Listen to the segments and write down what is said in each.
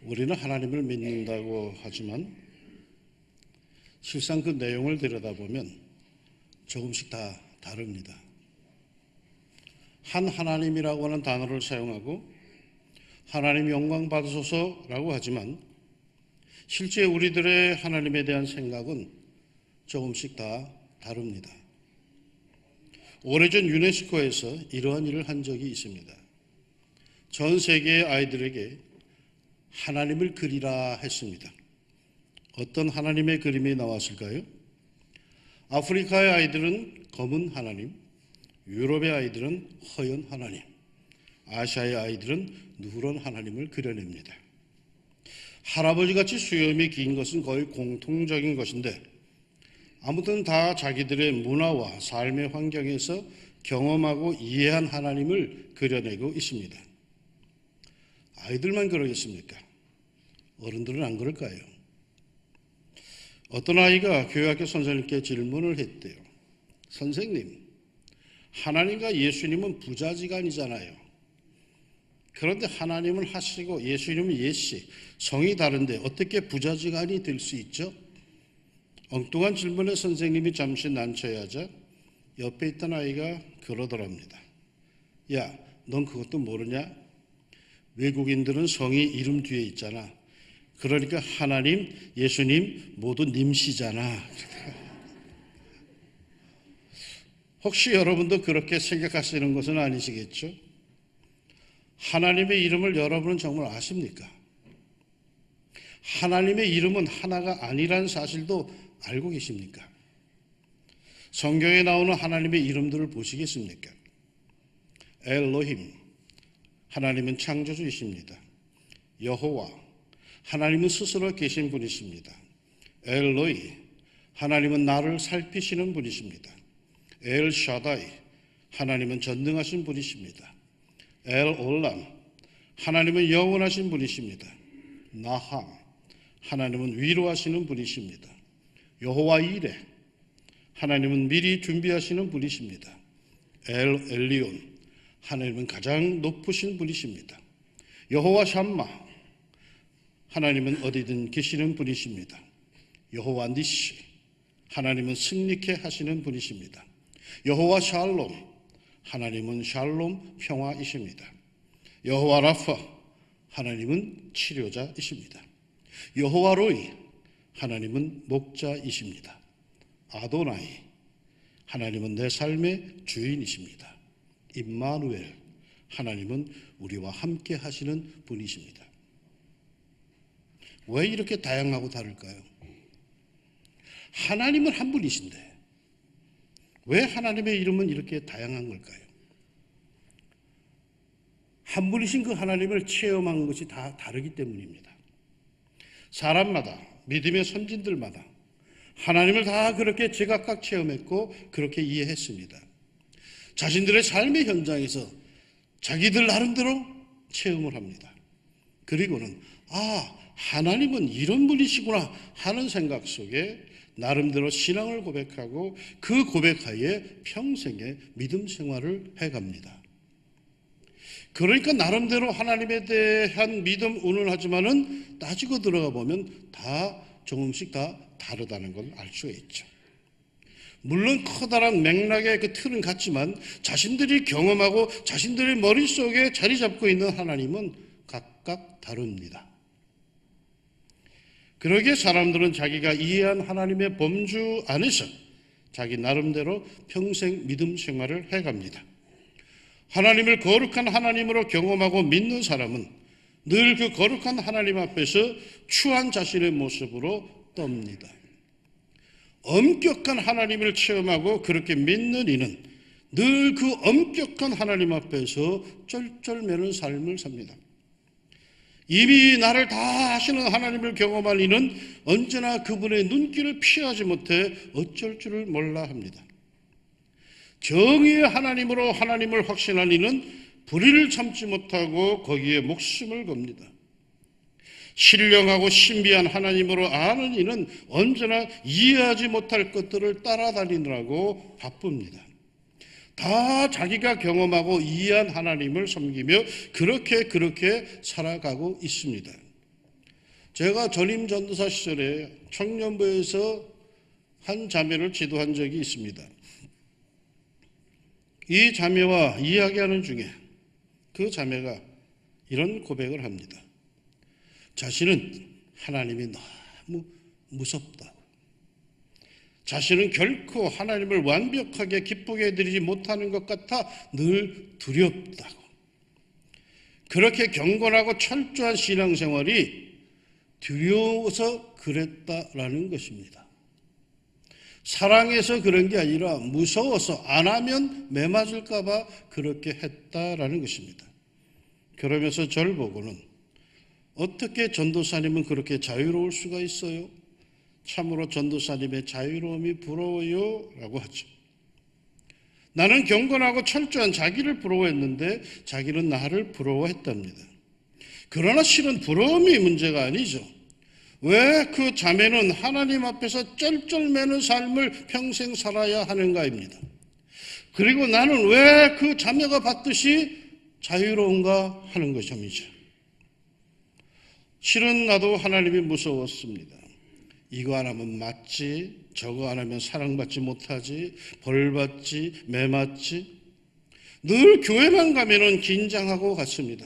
우리는 하나님을 믿는다고 하지만 실상 그 내용을 들여다보면 조금씩 다 다릅니다. 한 하나님이라고 하는 단어를 사용하고 하나님 영광 받으소서라고 하지만 실제 우리들의 하나님에 대한 생각은 조금씩 다 다릅니다. 오래전 유네스코에서 이러한 일을 한 적이 있습니다. 전 세계의 아이들에게 하나님을 그리라 했습니다. 어떤 하나님의 그림이 나왔을까요? 아프리카의 아이들은 검은 하나님, 유럽의 아이들은 허연 하나님, 아시아의 아이들은 누런 하나님을 그려냅니다. 할아버지같이 수염이 긴 것은 거의 공통적인 것인데 아무튼 다 자기들의 문화와 삶의 환경에서 경험하고 이해한 하나님을 그려내고 있습니다. 아이들만 그러겠습니까? 어른들은 안 그럴까요? 어떤 아이가 교회학교 선생님께 질문을 했대요. 선생님, 하나님과 예수님은 부자지간이잖아요. 그런데 하나님은 하시고 예수님은 예씨, 성이 다른데 어떻게 부자지간이 될 수 있죠? 엉뚱한 질문에 선생님이 잠시 난처해 하자 옆에 있던 아이가 그러더랍니다. 야, 넌 그것도 모르냐? 외국인들은 성이 이름 뒤에 있잖아. 그러니까 하나님, 예수님 모두 님씨잖아. 혹시 여러분도 그렇게 생각하시는 것은 아니시겠죠? 하나님의 이름을 여러분은 정말 아십니까? 하나님의 이름은 하나가 아니라는 사실도 알고 계십니까? 성경에 나오는 하나님의 이름들을 보시겠습니까? 엘로힘, 하나님은 창조주이십니다. 여호와, 하나님은 스스로 계신 분이십니다. 엘로이, 하나님은 나를 살피시는 분이십니다. 엘샤다이, 하나님은 전능하신 분이십니다. 엘올람, 하나님은 영원하신 분이십니다. 나함, 하나님은 위로하시는 분이십니다. 여호와 이레, 하나님은 미리 준비하시는 분이십니다. 엘리온, 하나님은 가장 높으신 분이십니다. 여호와 샴마, 하나님은 어디든 계시는 분이십니다. 여호와 니시, 하나님은 승리케 하시는 분이십니다. 여호와 샬롬, 하나님은 샬롬 평화이십니다. 여호와 라파, 하나님은 치료자이십니다. 여호와 로이, 하나님은 목자이십니다. 아도나이, 하나님은 내 삶의 주인이십니다. 임마누엘, 하나님은 우리와 함께 하시는 분이십니다. 왜 이렇게 다양하고 다를까요? 하나님은 한 분이신데 왜 하나님의 이름은 이렇게 다양한 걸까요? 한 분이신 그 하나님을 체험한 것이 다 다르기 때문입니다. 사람마다, 믿음의 선진들마다 하나님을 다 그렇게 제각각 체험했고 그렇게 이해했습니다. 자신들의 삶의 현장에서 자기들 나름대로 체험을 합니다. 그리고는 하나님은 이런 분이시구나 하는 생각 속에 나름대로 신앙을 고백하고 그 고백하에 평생의 믿음 생활을 해갑니다. 그러니까 나름대로 하나님에 대한 믿음 운운하지만은 따지고 들어가 보면 다 조금씩 다 다르다는 걸 알 수가 있죠. 물론 커다란 맥락의 그 틀은 같지만 자신들이 경험하고 자신들의 머릿속에 자리 잡고 있는 하나님은 각각 다릅니다. 그러기에 사람들은 자기가 이해한 하나님의 범주 안에서 자기 나름대로 평생 믿음 생활을 해갑니다. 하나님을 거룩한 하나님으로 경험하고 믿는 사람은 늘 그 거룩한 하나님 앞에서 추한 자신의 모습으로 떱니다. 엄격한 하나님을 체험하고 그렇게 믿는 이는 늘 그 엄격한 하나님 앞에서 쩔쩔매는 삶을 삽니다. 이미 나를 다 아시는 하나님을 경험한 이는 언제나 그분의 눈길을 피하지 못해 어쩔 줄을 몰라 합니다. 정의의 하나님으로 하나님을 확신한 이는 불의를 참지 못하고 거기에 목숨을 겁니다. 신령하고 신비한 하나님으로 아는 이는 언제나 이해하지 못할 것들을 따라다니느라고 바쁩니다. 다 자기가 경험하고 이해한 하나님을 섬기며 그렇게 살아가고 있습니다. 제가 전임 전도사 시절에 청년부에서 한 자매를 지도한 적이 있습니다. 이 자매와 이야기하는 중에 그 자매가 이런 고백을 합니다. 자신은 하나님이 너무 무섭다. 자신은 결코 하나님을 완벽하게 기쁘게 해드리지 못하는 것 같아 늘 두렵다고. 그렇게 경건하고 철저한 신앙생활이 두려워서 그랬다라는 것입니다. 사랑해서 그런 게 아니라 무서워서 안 하면 매 맞을까 봐 그렇게 했다라는 것입니다. 그러면서 저를 보고는 어떻게 전도사님은 그렇게 자유로울 수가 있어요? 참으로 전도사님의 자유로움이 부러워요 라고 하죠. 나는 경건하고 철저한 자기를 부러워했는데 자기는 나를 부러워했답니다. 그러나 실은 부러움이 문제가 아니죠. 왜 그 자매는 하나님 앞에서 쩔쩔매는 삶을 평생 살아야 하는가입니다. 그리고 나는 왜 그 자매가 받듯이 자유로운가 하는 것이죠. 실은 나도 하나님이 무서웠습니다. 이거 안 하면 맞지, 저거 안 하면 사랑받지 못하지, 벌받지, 매맞지. 늘 교회만 가면은 긴장하고 갔습니다.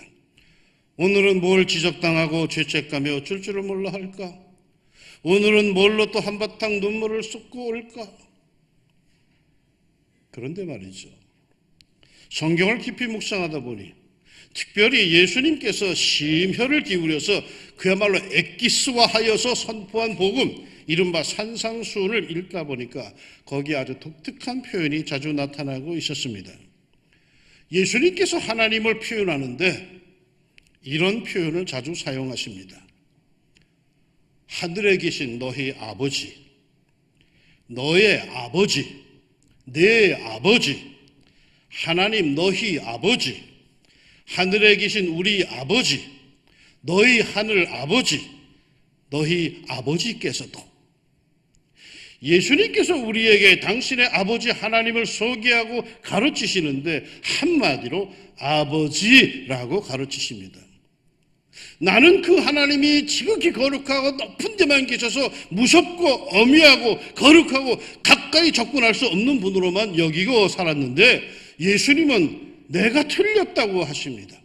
오늘은 뭘 지적당하고 죄책감에 어쩔 줄을 몰라 할까? 오늘은 뭘로 또 한바탕 눈물을 쏟고 올까? 그런데 말이죠. 성경을 깊이 묵상하다 보니 특별히 예수님께서 심혈을 기울여서 그야말로 엑기스화하여서 선포한 복음, 이른바 산상수훈을 읽다 보니까 거기에 아주 독특한 표현이 자주 나타나고 있었습니다. 예수님께서 하나님을 표현하는데 이런 표현을 자주 사용하십니다. 하늘에 계신 너희 아버지, 너의 아버지, 내 아버지, 하나님 너희 아버지, 하늘에 계신 우리 아버지, 너희 하늘 아버지, 너희 아버지께서도. 예수님께서 우리에게 당신의 아버지 하나님을 소개하고 가르치시는데 한마디로 아버지라고 가르치십니다. 나는 그 하나님이 지극히 거룩하고 높은 데만 계셔서 무섭고 엄위하고 거룩하고 가까이 접근할 수 없는 분으로만 여기고 살았는데 예수님은 내가 틀렸다고 하십니다.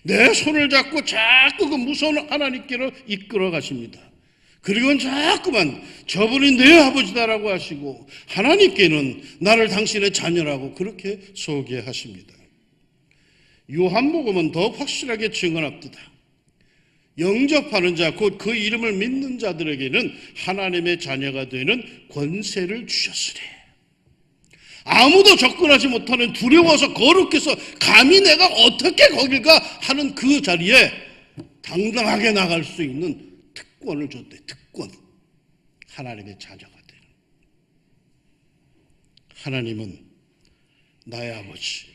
내 손을 잡고 자꾸 그 무서운 하나님께로 이끌어 가십니다. 그리고는 자꾸만 저분이 내 아버지다라고 하시고 하나님께는 나를 당신의 자녀라고 그렇게 소개하십니다. 요한복음은 더욱 확실하게 증언합니다. 영접하는 자, 곧 그 이름을 믿는 자들에게는 하나님의 자녀가 되는 권세를 주셨으니 아무도 접근하지 못하는 두려워서 거룩해서 감히 내가 어떻게 거길 가 하는 그 자리에 당당하게 나갈 수 있는 특권을 줬대. 특권. 하나님의 자녀가 되는. 하나님은 나의 아버지,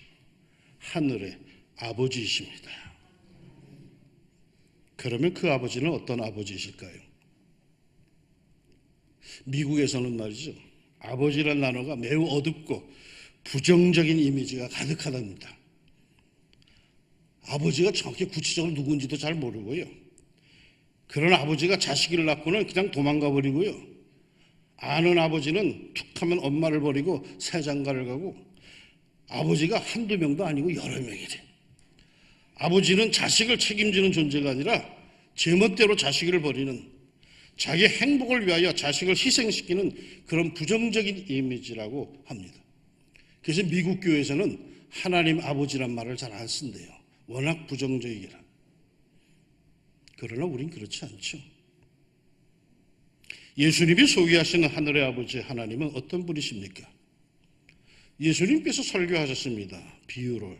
하늘의 아버지이십니다. 그러면 그 아버지는 어떤 아버지이실까요? 미국에서는 말이죠. 아버지라는 단어가 매우 어둡고 부정적인 이미지가 가득하답니다. 아버지가 정확히 구체적으로 누군지도 잘 모르고요. 그런 아버지가 자식을 낳고는 그냥 도망가 버리고요. 아는 아버지는 툭 하면 엄마를 버리고 새 장가를 가고 아버지가 한두 명도 아니고 여러 명이래. 아버지는 자식을 책임지는 존재가 아니라 제멋대로 자식을 버리는 자기 행복을 위하여 자식을 희생시키는 그런 부정적인 이미지라고 합니다. 그래서 미국 교회에서는 하나님 아버지란 말을 잘 안 쓴대요. 워낙 부정적이라. 그러나 우린 그렇지 않죠. 예수님이 소개하시는 하늘의 아버지 하나님은 어떤 분이십니까? 예수님께서 설교하셨습니다. 비유로.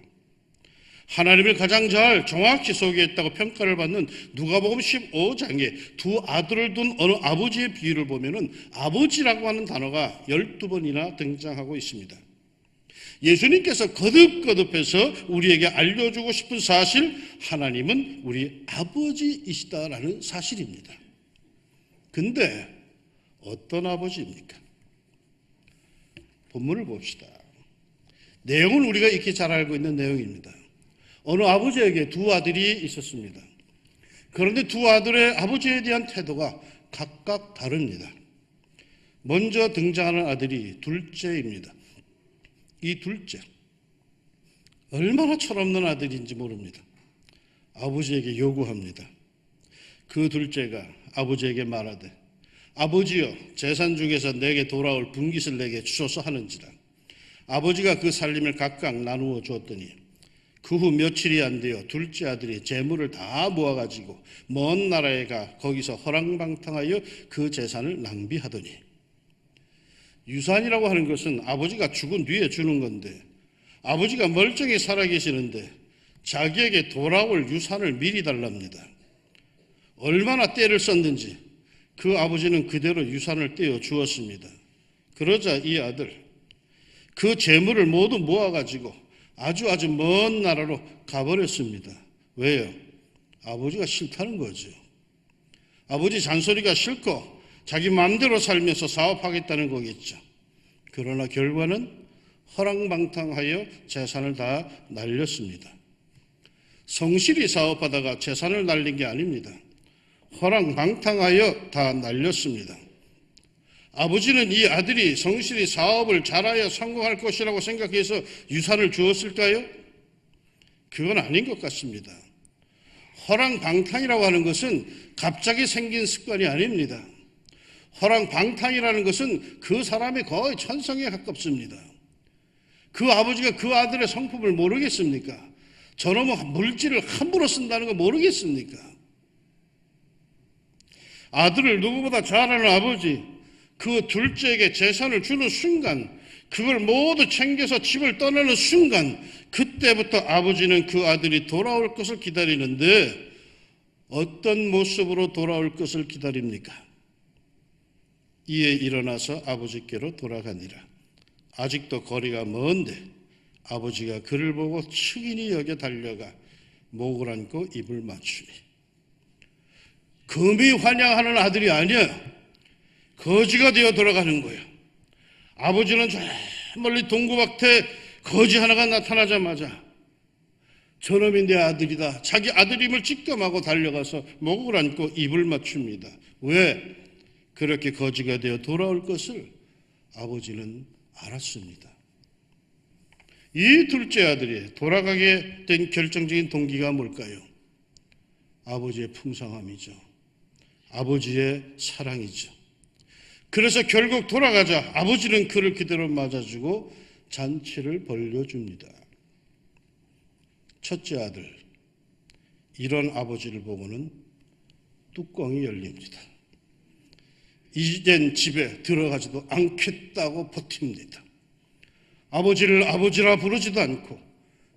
하나님을 가장 잘 정확히 소개했다고 평가를 받는 누가복음 15장에 두 아들을 둔 어느 아버지의 비유를 보면은 아버지라고 하는 단어가 12번이나 등장하고 있습니다. 예수님께서 거듭거듭해서 우리에게 알려주고 싶은 사실, 하나님은 우리 아버지이시다라는 사실입니다. 근데 어떤 아버지입니까? 본문을 봅시다. 내용은 우리가 익히 잘 알고 있는 내용입니다. 어느 아버지에게 두 아들이 있었습니다. 그런데 두 아들의 아버지에 대한 태도가 각각 다릅니다. 먼저 등장하는 아들이 둘째입니다. 이 둘째, 얼마나 철없는 아들인지 모릅니다. 아버지에게 요구합니다. 그 둘째가 아버지에게 말하되 아버지여 재산 중에서 내게 돌아올 분깃을 내게 주소서 하는지라. 아버지가 그 살림을 각각 나누어 주었더니 그 후 며칠이 안 되어 둘째 아들이 재물을 다 모아가지고 먼 나라에 가 거기서 허랑방탕하여 그 재산을 낭비하더니. 유산이라고 하는 것은 아버지가 죽은 뒤에 주는 건데 아버지가 멀쩡히 살아계시는데 자기에게 돌아올 유산을 미리 달랍니다. 얼마나 때를 썼는지 그 아버지는 그대로 유산을 떼어 주었습니다. 그러자 이 아들 그 재물을 모두 모아가지고 아주 먼 나라로 가버렸습니다. 왜요? 아버지가 싫다는 거죠. 아버지 잔소리가 싫고 자기 마음대로 살면서 사업하겠다는 거겠죠. 그러나 결과는 허랑방탕하여 재산을 다 날렸습니다. 성실히 사업하다가 재산을 날린 게 아닙니다. 허랑방탕하여 다 날렸습니다. 아버지는 이 아들이 성실히 사업을 잘하여 성공할 것이라고 생각해서 유산을 주었을까요? 그건 아닌 것 같습니다. 허랑방탕이라고 하는 것은 갑자기 생긴 습관이 아닙니다. 허랑방탕이라는 것은 그 사람이 거의 천성에 가깝습니다. 그 아버지가 그 아들의 성품을 모르겠습니까? 저놈은 물질을 함부로 쓴다는 거 모르겠습니까? 아들을 누구보다 잘하는 아버지, 그 둘째에게 재산을 주는 순간, 그걸 모두 챙겨서 집을 떠나는 순간, 그때부터 아버지는 그 아들이 돌아올 것을 기다리는데 어떤 모습으로 돌아올 것을 기다립니까? 이에 일어나서 아버지께로 돌아가니라. 아직도 거리가 먼데 아버지가 그를 보고 측은히 여겨 달려가 목을 안고 입을 맞추니. 금이 환영하는 아들이 아니야. 거지가 되어 돌아가는 거예요. 아버지는 저 멀리 동구박태 거지 하나가 나타나자마자 저놈이 내 아들이다. 자기 아들임을 직감하고 달려가서 목을 안고 입을 맞춥니다. 왜? 그렇게 거지가 되어 돌아올 것을 아버지는 알았습니다. 이 둘째 아들이 돌아가게 된 결정적인 동기가 뭘까요? 아버지의 풍성함이죠. 아버지의 사랑이죠. 그래서 결국 돌아가자 아버지는 그를 그대로 맞아주고 잔치를 벌려줍니다. 첫째 아들, 이런 아버지를 보고는 뚜껑이 열립니다. 이젠 집에 들어가지도 않겠다고 버팁니다. 아버지를 아버지라 부르지도 않고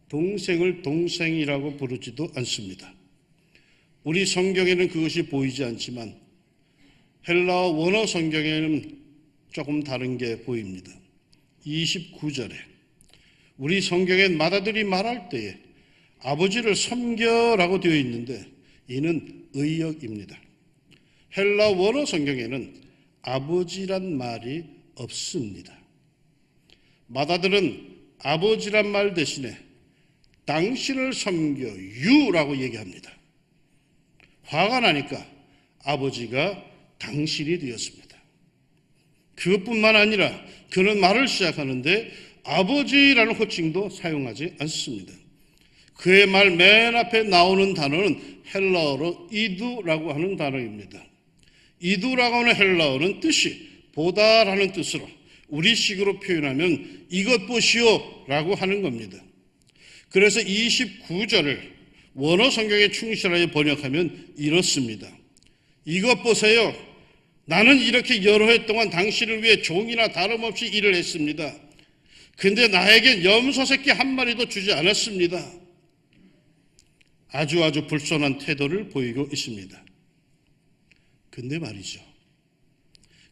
동생을 동생이라고 부르지도 않습니다. 우리 성경에는 그것이 보이지 않지만 헬라어 원어 성경에는 조금 다른 게 보입니다. 29절에 우리 성경엔 맏아들이 말할 때에 아버지를 섬겨라고 되어 있는데 이는 의역입니다. 헬라 원어 성경에는 아버지란 말이 없습니다. 맏아들은 아버지란 말 대신에 당신을 섬겨 유라고 얘기합니다. 화가 나니까 아버지가 당신이 되었습니다. 그것뿐만 아니라 그는 말을 시작하는데 아버지라는 호칭도 사용하지 않습니다. 그의 말 맨 앞에 나오는 단어는 헬라어로 이두라고 하는 단어입니다. 이두라고 하는 헬라어는 뜻이 보다라는 뜻으로 우리식으로 표현하면 이것 보시오 라고 하는 겁니다. 그래서 29절을 원어 성경에 충실하여 번역하면 이렇습니다. 이것 보세요. 나는 이렇게 여러 해 동안 당신을 위해 종이나 다름없이 일을 했습니다. 근데 나에겐 염소 새끼 한 마리도 주지 않았습니다. 아주 불손한 태도를 보이고 있습니다. 근데 말이죠.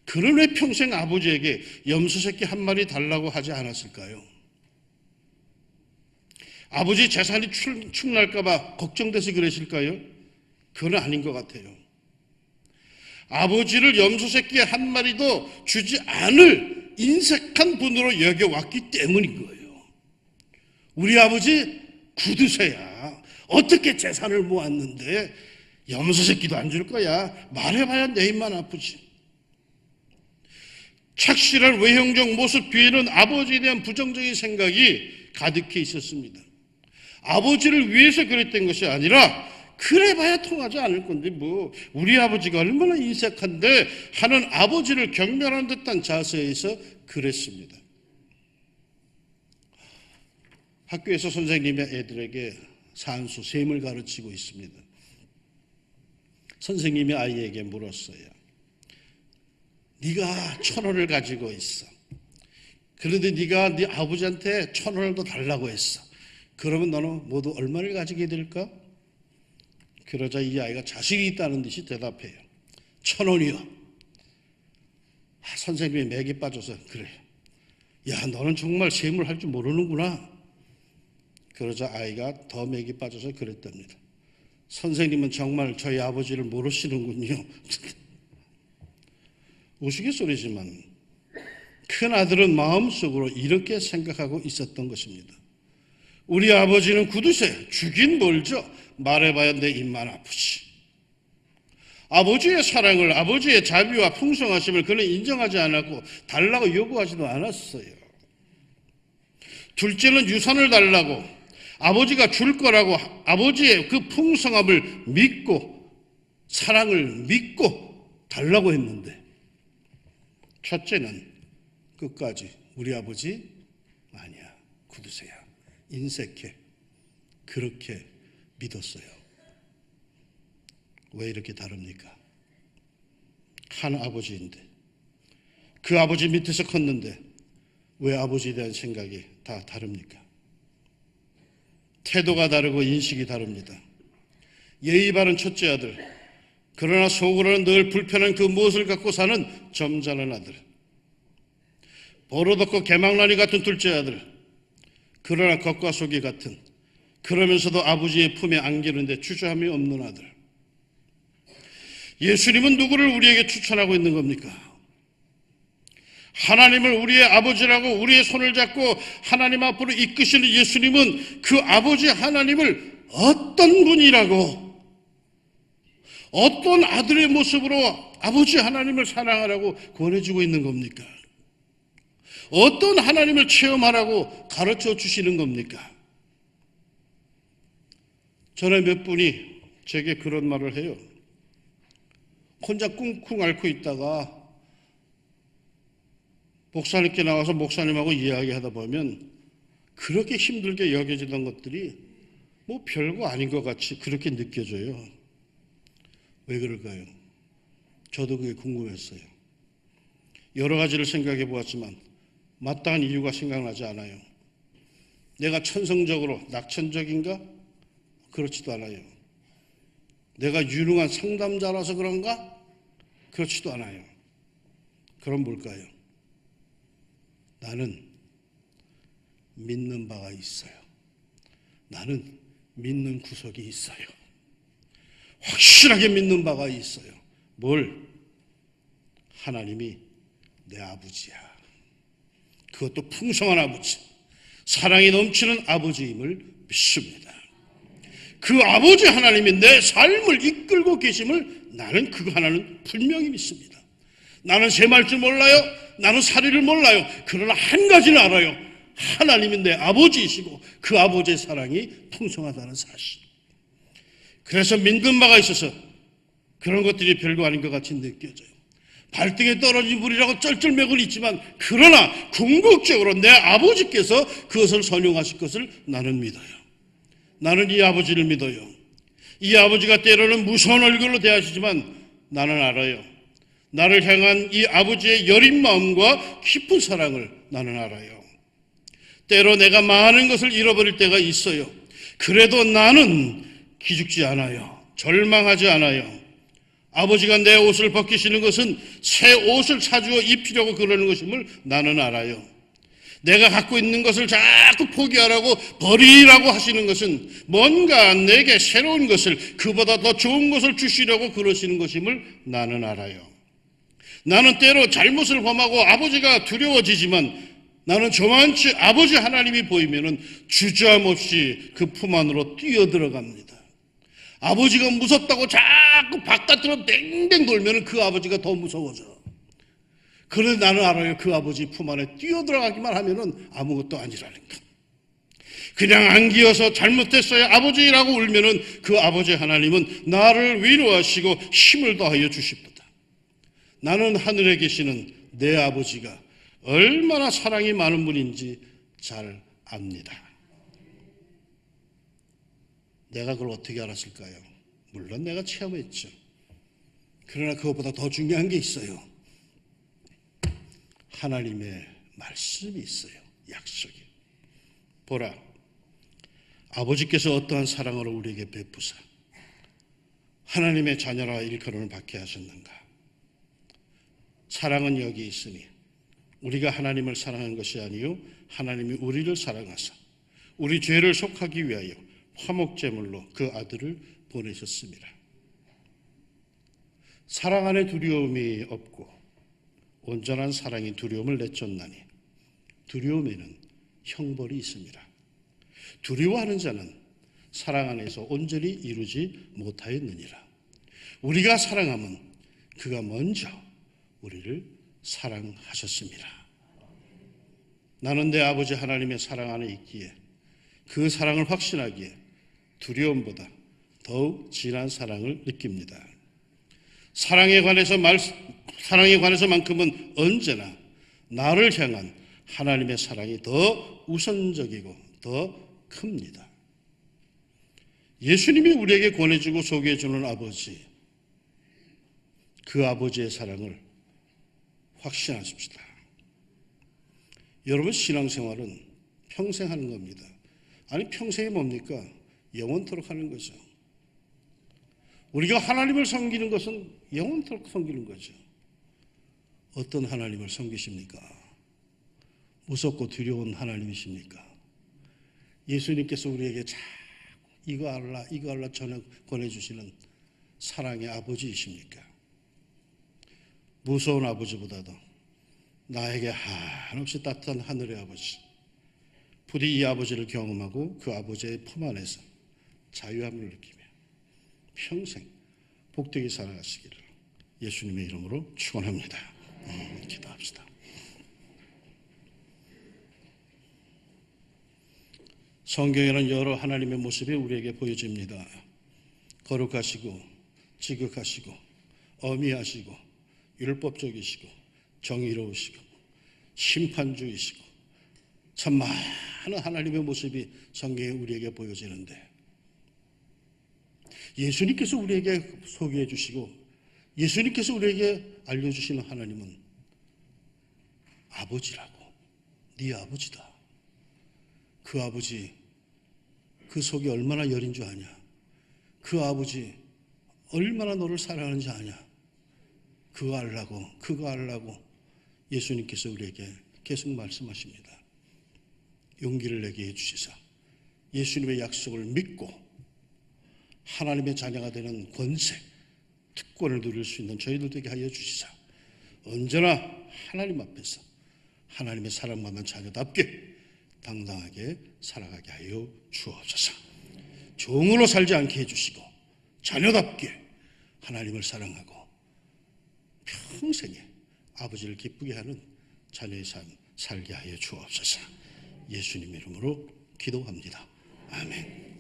그는 왜 평생 아버지에게 염소 새끼 한 마리 달라고 하지 않았을까요? 아버지 재산이 축날까 봐 걱정돼서 그러실까요? 그건 아닌 것 같아요. 아버지를 염소 새끼 한 마리도 주지 않을 인색한 분으로 여겨왔기 때문인 거예요. 우리 아버지 구두쇠야. 어떻게 재산을 모았는데 염소 새끼도 안 줄 거야. 말해봐야 내 입만 아프지. 착실한 외형적 모습 뒤에는 아버지에 대한 부정적인 생각이 가득해 있었습니다. 아버지를 위해서 그랬던 것이 아니라 그래봐야 통하지 않을 건데 뭐 우리 아버지가 얼마나 인색한데 하는 아버지를 경멸하는 듯한 자세에서 그랬습니다. 학교에서 선생님이 애들에게 산수, 셈을 가르치고 있습니다. 선생님이 아이에게 물었어요. 네가 1,000원을 가지고 있어. 그런데 네가 네 아버지한테 1,000원을 더 달라고 했어. 그러면 너는 모두 얼마를 가지게 될까? 그러자 이 아이가 자식이 있다는 듯이 대답해요. 1,000원이요. 선생님이 맥이 빠져서 그래. 야, 너는 정말 셈을 할 줄 모르는구나. 그러자 아이가 더 맥이 빠져서 그랬답니다. 선생님은 정말 저희 아버지를 모르시는군요. 우스갯소리지만 큰 아들은 마음속으로 이렇게 생각하고 있었던 것입니다. 우리 아버지는 구두쇠, 주긴 뭘죠? 말해봐야 내 입만 아프지. 아버지의 사랑을, 아버지의 자비와 풍성하심을 그는 인정하지 않았고 달라고 요구하지도 않았어요. 둘째는 유산을 달라고 아버지가 줄 거라고 아버지의 그 풍성함을 믿고 사랑을 믿고 달라고 했는데 첫째는 끝까지 우리 아버지 아니야, 구두쇠야, 인색해, 그렇게 믿었어요. 왜 이렇게 다릅니까? 한 아버지인데 그 아버지 밑에서 컸는데 왜 아버지에 대한 생각이 다 다릅니까? 태도가 다르고 인식이 다릅니다. 예의 바른 첫째 아들, 그러나 속으로는 늘 불편한 그 무엇을 갖고 사는 점잖은 아들. 버릇없고 개망나니 같은 둘째 아들, 그러나 겉과 속이 같은, 그러면서도 아버지의 품에 안기는데 주저함이 없는 아들. 예수님은 누구를 우리에게 추천하고 있는 겁니까? 하나님을 우리의 아버지라고 우리의 손을 잡고 하나님 앞으로 이끄시는 예수님은 그 아버지 하나님을 어떤 분이라고, 어떤 아들의 모습으로 아버지 하나님을 사랑하라고 권해주고 있는 겁니까? 어떤 하나님을 체험하라고 가르쳐 주시는 겁니까? 전에 몇 분이 제게 그런 말을 해요. 혼자 꿍꿍 앓고 있다가 목사님께 나와서 목사님하고 이야기하다 보면 그렇게 힘들게 여겨지던 것들이 뭐 별거 아닌 것 같이 그렇게 느껴져요. 왜 그럴까요? 저도 그게 궁금했어요. 여러 가지를 생각해 보았지만 마땅한 이유가 생각나지 않아요. 내가 천성적으로 낙천적인가? 그렇지도 않아요. 내가 유능한 상담자라서 그런가? 그렇지도 않아요. 그럼 뭘까요? 나는 믿는 바가 있어요. 나는 믿는 구석이 있어요. 확실하게 믿는 바가 있어요. 뭘? 하나님이 내 아버지야. 그것도 풍성한 아버지, 사랑이 넘치는 아버지임을 믿습니다. 그 아버지 하나님이 내 삶을 이끌고 계심을 나는 그거 하나는 분명히 믿습니다. 나는 셈할 줄 몰라요. 나는 사리를 몰라요. 그러나 한 가지는 알아요. 하나님이 내 아버지이시고 그 아버지의 사랑이 풍성하다는 사실. 그래서 믿는 바가 있어서 그런 것들이 별거 아닌 것 같이 느껴져요. 발등에 떨어진 물이라고 쩔쩔매고 있지만 그러나 궁극적으로 내 아버지께서 그것을 선용하실 것을 나는 믿어요. 나는 이 아버지를 믿어요. 이 아버지가 때로는 무서운 얼굴로 대하시지만 나는 알아요. 나를 향한 이 아버지의 여린 마음과 깊은 사랑을 나는 알아요. 때로 내가 많은 것을 잃어버릴 때가 있어요. 그래도 나는 기죽지 않아요. 절망하지 않아요. 아버지가 내 옷을 벗기시는 것은 새 옷을 사주어 입히려고 그러는 것임을 나는 알아요. 내가 갖고 있는 것을 자꾸 포기하라고 버리라고 하시는 것은 뭔가 내게 새로운 것을, 그보다 더 좋은 것을 주시려고 그러시는 것임을 나는 알아요. 나는 때로 잘못을 범하고 아버지가 두려워지지만 나는 저만치 아버지 하나님이 보이면은 주저함 없이 그 품 안으로 뛰어들어갑니다. 아버지가 무섭다고 자꾸 바깥으로 뱅뱅 돌면 그 아버지가 더 무서워져. 그런데 나는 알아요. 그 아버지 품 안에 뛰어들어가기만 하면은 아무것도 아니라는 것. 그냥 안기어서 잘못됐어요 아버지라고 울면은 그 아버지 하나님은 나를 위로하시고 힘을 더하여 주십니다. 나는 하늘에 계시는 내 아버지가 얼마나 사랑이 많은 분인지 잘 압니다. 내가 그걸 어떻게 알았을까요? 물론 내가 체험했죠. 그러나 그것보다 더 중요한 게 있어요. 하나님의 말씀이 있어요. 약속이. 보라, 아버지께서 어떠한 사랑으로 우리에게 베푸사 하나님의 자녀라 일컬음을 받게 하셨는가. 사랑은 여기 있으니 우리가 하나님을 사랑한 것이 아니요 하나님이 우리를 사랑하사 우리 죄를 속하기 위하여 화목제물로 그 아들을 보내셨습니다. 사랑 안에 두려움이 없고 온전한 사랑이 두려움을 내쫓나니 두려움에는 형벌이 있습니다. 두려워하는 자는 사랑 안에서 온전히 이루지 못하였느니라. 우리가 사랑하면 그가 먼저 우리를 사랑하셨습니다. 나는 내 아버지 하나님의 사랑 안에 있기에 그 사랑을 확신하기에 두려움보다 더욱 진한 사랑을 느낍니다. 사랑에 관해서만큼은 언제나 나를 향한 하나님의 사랑이 더 우선적이고 더 큽니다. 예수님이 우리에게 권해주고 소개해주는 아버지, 그 아버지의 사랑을 확신하십시다. 여러분 신앙생활은 평생 하는 겁니다. 아니 평생이 뭡니까? 영원토록 하는 거죠. 우리가 하나님을 섬기는 것은 영원토록 섬기는 거죠. 어떤 하나님을 섬기십니까? 무섭고 두려운 하나님이십니까? 예수님께서 우리에게 자꾸 이거 알라 전혀 권해주시는 사랑의 아버지이십니까? 무서운 아버지보다도 나에게 한없이 따뜻한 하늘의 아버지, 부디 이 아버지를 경험하고 그 아버지의 품 안에서 자유함을 느끼며 평생 복되게 살아가시기를 예수님의 이름으로 축원합니다. 기도합시다. 성경에는 여러 하나님의 모습이 우리에게 보여집니다. 거룩하시고 지극하시고 어미하시고 율법적이시고 정의로우시고 심판주이시고 참 많은 하나님의 모습이 성경에 우리에게 보여지는데 예수님께서 우리에게 소개해 주시고 예수님께서 우리에게 알려주시는 하나님은 아버지라고. 네 아버지다. 그 아버지 그 속이 얼마나 여린 줄 아냐. 그 아버지 얼마나 너를 사랑하는지 아냐. 그거 알라고 예수님께서 우리에게 계속 말씀하십니다. 용기를 내게 해주시사 예수님의 약속을 믿고 하나님의 자녀가 되는 권세, 특권을 누릴 수 있는 저희들 되게 하여 주시사 언제나 하나님 앞에서 하나님의 사랑받는 자녀답게 당당하게 살아가게 하여 주옵소서. 종으로 살지 않게 해주시고 자녀답게 하나님을 사랑하고 평생에 아버지를 기쁘게 하는 자녀의 삶 살게 하여 주옵소서. 예수님 이름으로 기도합니다. 아멘.